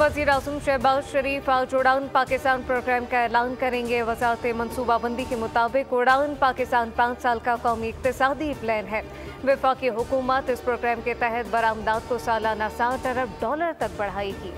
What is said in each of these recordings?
वज़ीर-ए-आज़म शहबाज शरीफ आज उड़ान पाकिस्तान प्रोग्राम का ऐलान करेंगे। वज़ारत मनसूबाबंदी के मुताबिक उड़ान पाकिस्तान 5 साल का कौमी इक़्तिसादी प्लान है। वफाकी हुकूमत इस प्रोग्राम के तहत बरामदात को सालाना $60 अरब तक बढ़ाएगी।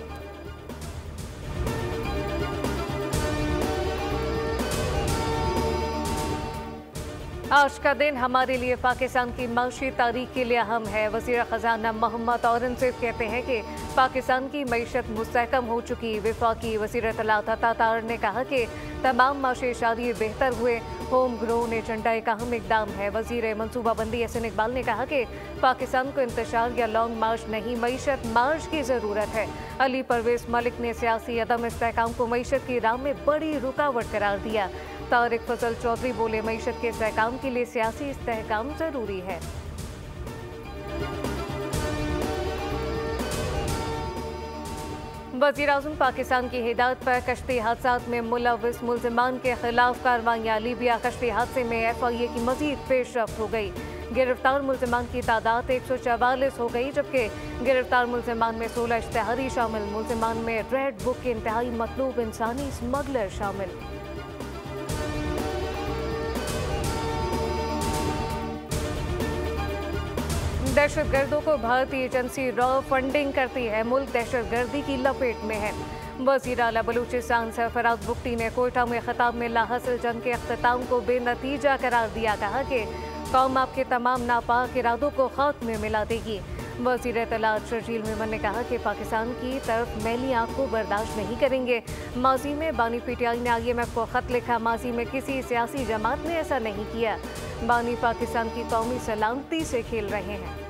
आज का दिन हमारे लिए पाकिस्तान की माशी तारीख के लिए अहम है। वज़ीर ख़ज़ाना मोहम्मद औरंगज़ेब कहते हैं कि पाकिस्तान की मईशत मुस्तहकम हो चुकी। वफाकी वज़ीर इत्तलात अता तार ने कहा कि तमाम माशी इशारे बेहतर हुए। होम ग्रोन एजेंडा एक अहम इकदाम है। वज़ीर मनसूबाबंदी एहसन इकबाल ने कहा कि पाकिस्तान को इंतशार या लॉन्ग मार्च नहीं, मईशत मार्च की ज़रूरत है। अली परवेज़ मलिक ने सियासी अदम इस्तेहकाम को मईशत की राह में बड़ी रुकावट करार दिया। तारिक फजल चौधरी बोले, मईशत के इस्तेहकाम के लिए सियासी इस्तेहकाम जरूरी है। वज़ीर-ए-आज़म पाकिस्तान की हिदायत पर कश्ती हादसात में मुलव्विस मुल्ज़िमान के खिलाफ कार्रवाइयाँ। लीबिया कश्ती हादसे में FIA की मजीद पेशरफ्त हो गई। गिरफ्तार मुल्ज़िमान की तादाद 144 हो गई, जबकि गिरफ्तार मुल्ज़िमान में 16 इश्तिहारी शामिल। मुल्ज़िमान में रेड बुक के इंतहाई मतलूब इंसानी स्मगलर शामिल। दहशतगर्दों को भारतीय एजेंसी रॉ फंडिंग करती है। मुल्क दहशतगर्दी की लपेट में है। वज़ीर आला बलूचिस्तान सरफराज बुख्ती ने कोयटा में खिताब में लाहसिल जंग के अख्तिताम को बेनतीजा करार दिया। कहा कि कौम आपके तमाम नापाक इरादों को खात्मे में ला देगी। वज़ीर इत्तलात शर्जील मेमन ने कहा कि पाकिस्तान की तरफ मैली आँख को बर्दाश्त नहीं करेंगे। माजी में बानी PTI ने IMF को ख़त लिखा। माजी में किसी सियासी जमात ने ऐसा नहीं किया। बानी पाकिस्तान की कौमी सलामती से खेल रहे हैं।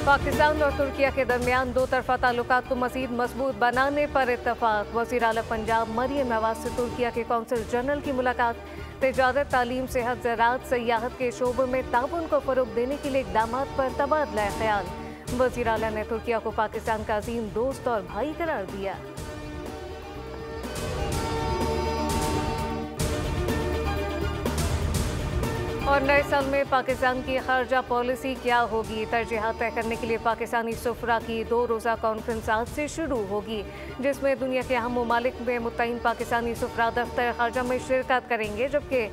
पाकिस्तान और तुर्किया के दरमियान दो तरफा ताल्लुकात को मज़ीद मजबूत बनाने पर इत्तफाक। वज़ीर आला पंजाब मरियम नवाज से तुर्किया के कौंसल जनरल की मुलाकात। तिजारत, तालीम, सेहत, ज़राअत, सयाहत के शोबों में ताउन को फ़रोग़ देने के लिए इक़दामात पर तबादला ख्याल। वज़ीर आला ने तुर्किया को पाकिस्तान का अज़ीम दोस्त और भाई करार दिया। और नए साल में पाकिस्तान की खारजा पॉलिसी क्या होगी, तरजीहात तय करने के लिए पाकिस्तानी सुफरा की 2 रोज़ा कॉन्फ्रेंस आज से शुरू होगी, जिसमें दुनिया के अहम ममालिक में मुतय्यन पाकिस्तानी सुफरा दफ्तर खारजा में शिरकत करेंगे। जबकि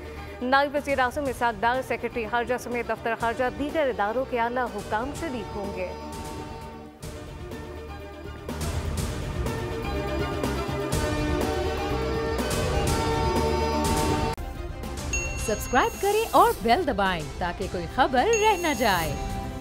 नायब वज़ीर आज़म इसहाक़ डार, सेक्रेटरी खारजा समेत दफ्तर खारजा दीगर इदारों के आला हुकाम शरीक होंगे। सब्सक्राइब करें और बेल दबाएं ताकि कोई खबर रह न जाए।